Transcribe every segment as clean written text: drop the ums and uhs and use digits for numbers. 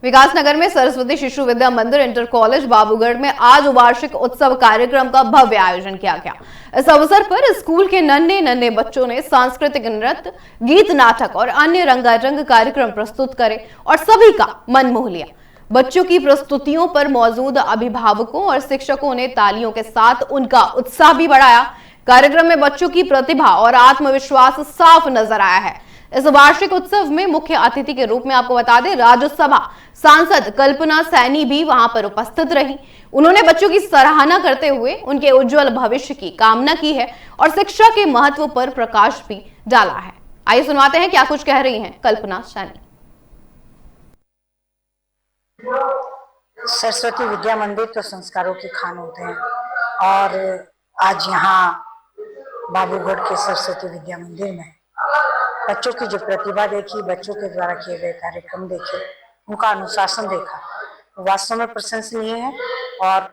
विकासनगर में सरस्वती शिशु विद्या मंदिर inter college Babugarh में आज वार्षिक उत्सव कार्यक्रम का भव्य आयोजन किया गया। इस अवसर पर स्कूल के नन्हे नन्हे बच्चों ने सांस्कृतिक नृत्य, गीत, नाटक और अन्य रंगारंग कार्यक्रम प्रस्तुत करे और सभी का मन मोह लिया। बच्चों की प्रस्तुतियों पर मौजूद अभिभावकों और शिक्षकों ने तालियों के साथ उनका उत्साह भी बढ़ाया। कार्यक्रम में बच्चों की प्रतिभा और आत्मविश्वास साफ नजर आया है। इस वार्षिक उत्सव में मुख्य अतिथि के रूप में आपको बता दें, राज्यसभा सांसद कल्पना सैनी भी वहां पर उपस्थित रही। उन्होंने बच्चों की सराहना करते हुए उनके उज्जवल भविष्य की कामना की है और शिक्षा के महत्व पर प्रकाश भी डाला है। आइए सुनवाते हैं क्या कुछ कह रही हैं कल्पना सैनी। सरस्वती विद्या मंदिर तो संस्कारों के खान होते हैं और आज यहाँ बाबूगढ़ के सरस्वती विद्या मंदिर में बच्चों की जो प्रतिभा देखी, बच्चों के द्वारा किए गए कार्यक्रम देखे, उनका अनुशासन देखा, वास्तव में प्रशंसनीय है। और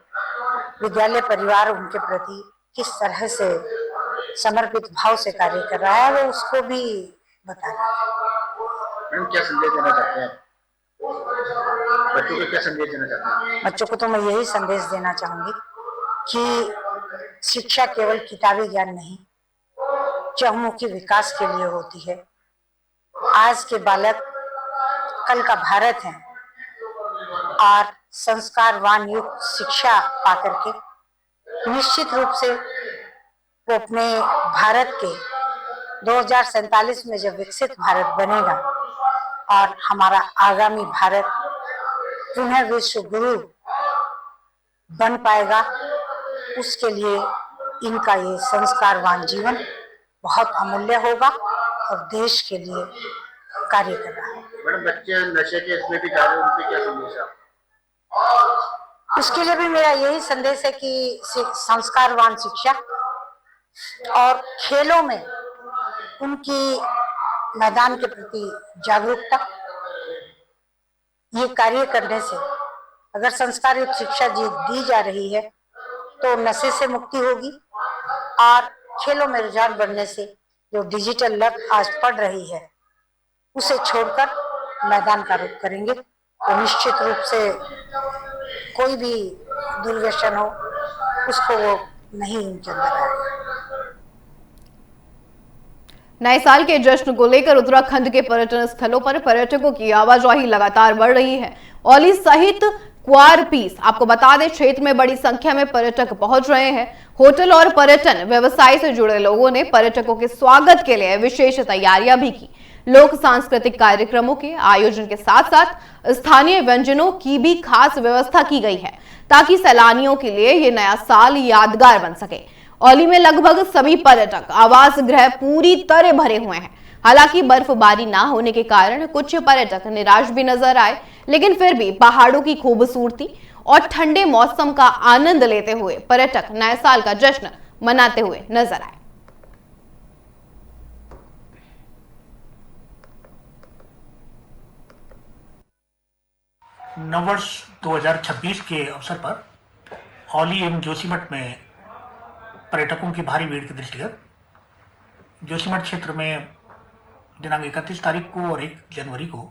विद्यालय परिवार उनके प्रति किस तरह से समर्पित भाव से कार्य कर रहा है वो उसको भी बताना। मैम, क्या संदेश देना चाहते हैं? बच्चों को क्या संदेश देना चाहते हैं? बच्चों को तो मैं यही संदेश देना चाहूंगी कि शिक्षा केवल किताबी ज्ञान नहीं, चहुमुखी विकास के लिए होती है। आज के बालक कल का भारत हैं और संस्कारवान युक्त शिक्षा पाकर के निश्चित रूप से वो अपने भारत के 2047 में जब विकसित भारत बनेगा और हमारा आगामी भारत पुनः विश्व गुरु बन पाएगा, उसके लिए इनका ये संस्कारवान जीवन बहुत अमूल्य होगा और देश के लिए कार्य कर रहा है। मैडम, बच्चे नशे के इसमें भी जा रहे हैं, उनके क्या संदेश है? उसके लिए भी मेरा यही संदेश है कि संस्कारवान शिक्षा और खेलों में उनकी मैदान के प्रति जागरूकता, ये कार्य करने से अगर संस्कार युक्त शिक्षा दी जा रही है तो नशे से मुक्ति होगी और खेलों में रुझान बढ़ने से जो डिजिटल लत आज पड़ रही है उसे छोड़कर मैदान का रुख करेंगे तो निश्चित रूप से कोई भी दुर्व्यसन हो उसको वो नहीं उनके अंदर आएगा। नए साल के जश्न को लेकर उत्तराखंड के पर्यटन स्थलों पर पर्यटकों की आवाजाही लगातार बढ़ रही है। औली सहित क्वारपीस आपको बता दें, क्षेत्र में बड़ी संख्या में पर्यटक पहुंच रहे हैं। होटल और पर्यटन व्यवसाय से जुड़े लोगों ने पर्यटकों के स्वागत के लिए विशेष तैयारियां भी की। लोक सांस्कृतिक कार्यक्रमों के आयोजन के साथ साथ स्थानीय व्यंजनों की भी खास व्यवस्था की गई है ताकि सैलानियों के लिए ये नया साल यादगार बन सके। औली में लगभग सभी पर्यटक आवास गृह पूरी तरह भरे हुए हैं। हालांकि बर्फबारी ना होने के कारण कुछ पर्यटक निराश भी नजर आए, लेकिन फिर भी पहाड़ों की खूबसूरती और ठंडे मौसम का आनंद लेते हुए पर्यटक नए साल का जश्न मनाते हुए नजर आए। नववर्ष 2026 के अवसर पर औली एवं जोशीमठ में पर्यटकों की भारी भीड़ के दृष्टिगत जोशीमठ क्षेत्र में दिनांक 31 तारीख को और 1 जनवरी को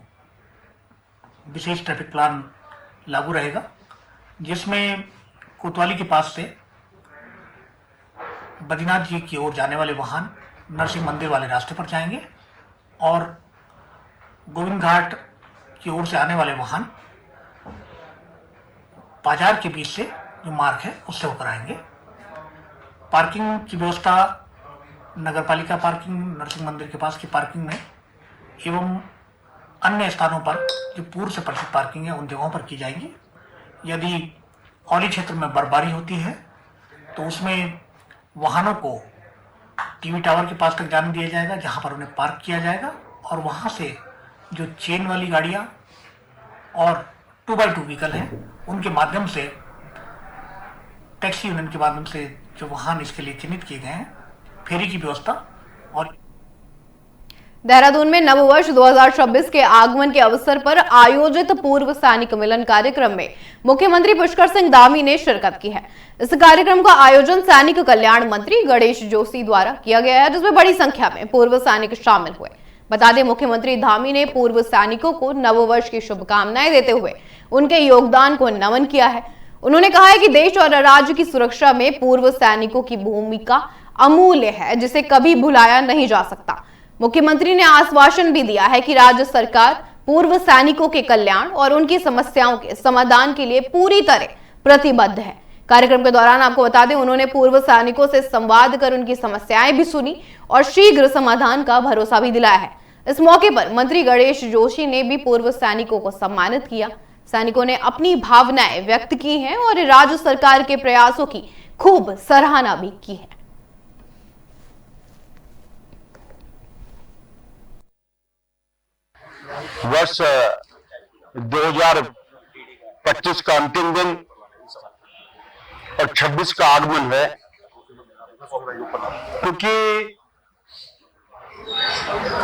विशेष ट्रैफिक प्लान लागू रहेगा, जिसमें कोतवाली के पास से बद्रीनाथ जी की ओर जाने वाले वाहन नरसिंह मंदिर वाले रास्ते पर जाएंगे और गोविंद घाट की ओर से आने वाले वाहन बाजार के बीच से जो मार्ग है उससे होकर आएंगे। पार्किंग की व्यवस्था नगरपालिका पार्किंग, नरसिंह मंदिर के पास की पार्किंग में एवं अन्य स्थानों पर जो पूर्व से परिचित पार्किंग है उन जगहों पर की जाएगी। यदि औली क्षेत्र में बर्फबारी होती है तो उसमें वाहनों को टीवी टावर के पास तक जाने दिया जाएगा, जहां पर उन्हें पार्क किया जाएगा और वहां से जो चेन वाली गाड़ियां और 2x2 व्हीकल हैं उनके माध्यम से, टैक्सी यूनियन के माध्यम से जो वाहन इसके लिए चिन्हित किए गए हैं, फेरी की व्यवस्था। और देहरादून में नववर्ष 2026 के आगमन के अवसर पर आयोजित पूर्व सैनिक मिलन कार्यक्रम में मुख्यमंत्री पुष्कर सिंह धामी ने शिरकत की है। इस कार्यक्रम का आयोजन सैनिक कल्याण मंत्री गणेश जोशी द्वारा किया गया है, जिसमें बड़ी संख्या में पूर्व सैनिक शामिल हुए। बता दें, मुख्यमंत्री धामी ने पूर्व सैनिकों को नववर्ष की शुभकामनाएं देते हुए उनके योगदान को नमन किया है। उन्होंने कहा है कि देश और राज्य की सुरक्षा में पूर्व सैनिकों की भूमिका अमूल्य है, जिसे कभी भुलाया नहीं जा सकता। मुख्यमंत्री ने आश्वासन भी दिया है कि राज्य सरकार पूर्व सैनिकों के कल्याण और उनकी समस्याओं के समाधान के लिए पूरी तरह प्रतिबद्ध है। कार्यक्रम के दौरान आपको बता दें, उन्होंने पूर्व सैनिकों से संवाद कर उनकी समस्याएं भी सुनी और शीघ्र समाधान का भरोसा भी दिलाया है। इस मौके पर मंत्री गणेश जोशी ने भी पूर्व सैनिकों को सम्मानित किया। सैनिकों ने अपनी भावनाएं व्यक्त की हैं और राज्य सरकार के प्रयासों की खूब सराहना भी की है। वर्ष 2025 का अंतिम दिन और 26 का आगमन है, क्योंकि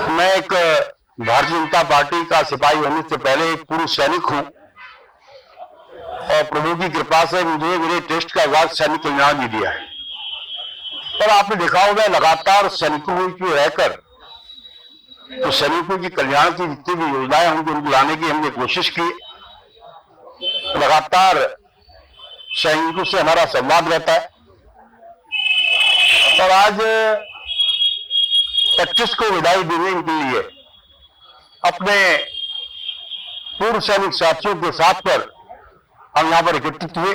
मैं एक भारतीय जनता पार्टी का सिपाही होने से पहले एक पूर्व सैनिक हूं और प्रभु की कृपा से मुझे मेरे टेस्ट का अवार्ड सैनिक कल्याण भी दिया है। पर आपने देखा होगा लगातार सैनिकों की रहकर तो सैनिकों की कल्याण की जितनी भी योजनाएं होंगी उनको लाने की हमने कोशिश की। लगातार सैनिकों से हमारा संवाद रहता है और आज 25 को विदाई देने के लिए अपने पूर्व सैनिक साथियों के साथ पर हम यहां पर एकत्रित हुए,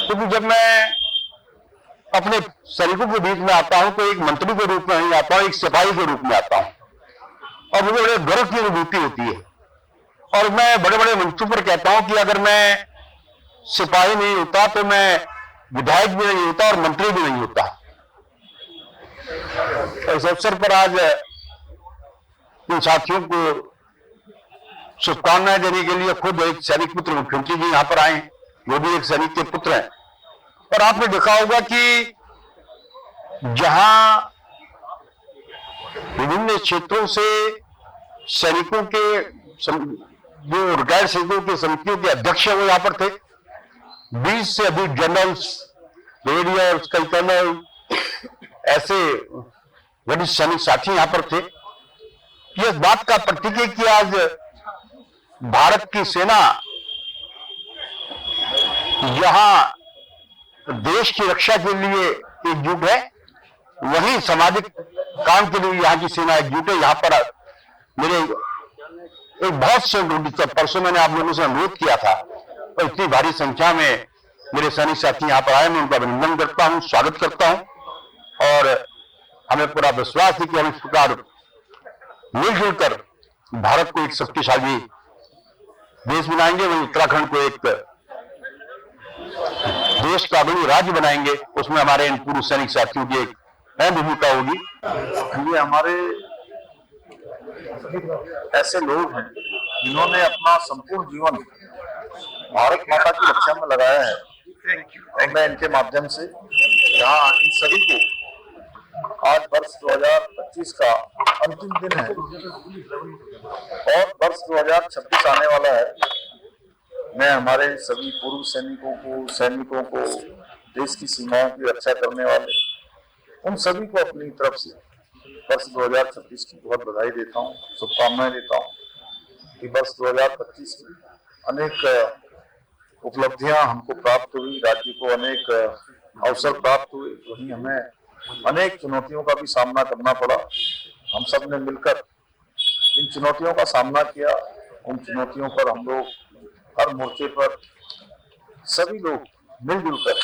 क्योंकि जब मैं अपने सैनिकों के बीच में आता हूं तो एक मंत्री के रूप में नहीं आता हूं, एक सिपाही के रूप में आता हूं और मुझे बड़े गर्व की अनुभूति होती है। और मैं बड़े बड़े मंचों पर कहता हूं कि अगर मैं सिपाही नहीं होता तो मैं विधायक भी नहीं होता और मंत्री भी नहीं होता। तो इस अवसर पर आज इन साथियों को शुभकामनाएं देने के लिए खुद एक सैनिक पुत्र मुख्यमंत्री जी यहां पर आए हैं, वो भी एक सैनिक के पुत्र हैं। और आपने देखा होगा कि जहां विभिन्न क्षेत्रों से सैनिकों के जो रिटायर्ड सैनिकों की समितियों के अध्यक्ष हैं वो यहां पर थे, 20 से अधिक जनरल्स, ब्रिगेडियर्स, कर्नल, ऐसे वरिष्ठ सैनिक साथी यहां पर थे। यह इस बात का प्रतीक है कि आज भारत की सेना यहां देश की रक्षा के लिए एकजुट है, वहीं सामाजिक काम के लिए यहां की सेना एकजुट है। यहां पर मेरे एक बहुत से परसों मैंने आप लोगों से अनुरोध किया था और इतनी भारी संख्या में मेरे सैनिक साथी यहां पर आए, मैं उनका अभिनंदन करता हूं, स्वागत करता हूं और हमें पूरा विश्वास है कि हम इस प्रकार मिलजुल कर भारत को एक शक्तिशाली देश बनाएंगे, वहीं उत्तराखंड को एक देश का अग्रणी राज्य बनाएंगे। उसमें हमारे इन पूर्व सैनिक साथियों की एक अहम भूमिका होगी। ये हमारे ऐसे लोग हैं जिन्होंने अपना संपूर्ण जीवन भारत माता की रक्षा में लगाया है और मैं इनके माध्यम से यहाँ इन सभी को आज वर्ष 2025 का अंतिम दिन है और वर्ष 2026 आने वाला है। मैं हमारे सभी पूर्व सैनिकों को देश की सीमाओं की रक्षा करने वाले उन सभी को अपनी तरफ से वर्ष 2026 की बहुत बधाई देता हूँ, शुभकामनाएं देता हूँ कि वर्ष 2025 में अनेक उपलब्धियां हमको प्राप्त हुई, राज्य को अनेक अवसर प्राप्त हुए, वहीं हमें अनेक चुनौतियों का भी सामना करना पड़ा। हम सब ने मिलकर इन चुनौतियों का सामना किया। उन चुनौतियों पर हम लोग हर मोर्चे पर सभी लोग मिलजुल कर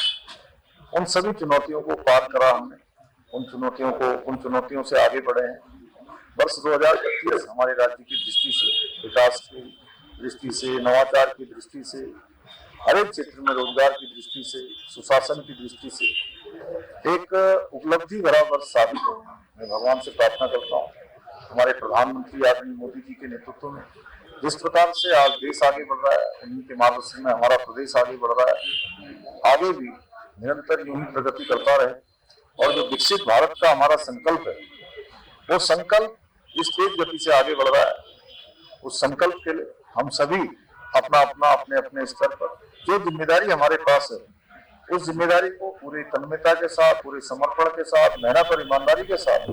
उन सभी चुनौतियों को पार करा हमने, उन चुनौतियों से आगे बढ़े हैं। वर्ष 2025 हमारे राज्य की दृष्टि से, विकास की दृष्टि से, नवाचार की दृष्टि से, हर एक क्षेत्र में रोजगार की दृष्टि से, सुशासन की दृष्टि से एक उपलब्धि भरा वर्ष साबित हो। मैं भगवान से प्रार्थना करता हूँ हमारे प्रधानमंत्री आदरणीय मोदी जी के नेतृत्व में जिस प्रकार से आज देश आगे बढ़ रहा है, उन्हीं के मार्गदर्शन में हमारा प्रदेश आगे बढ़ रहा है, आगे भी निरंतर यूं ही प्रगति करता रहे और जो विकसित भारत का हमारा संकल्प है, वो संकल्प जिस तेज गति से आगे बढ़ रहा है, उस संकल्प के लिए हम सभी अपने अपने स्तर पर जो जिम्मेदारी हमारे पास है उस जिम्मेदारी को पूरी तन्मयता के साथ, पूरे समर्पण के साथ, मेहनत और ईमानदारी के साथ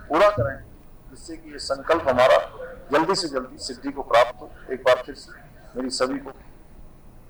पूरा करें, जिससे कि ये संकल्प हमारा जल्दी से जल्दी सिद्धि को प्राप्त हो। एक बार फिर से मेरी सभी को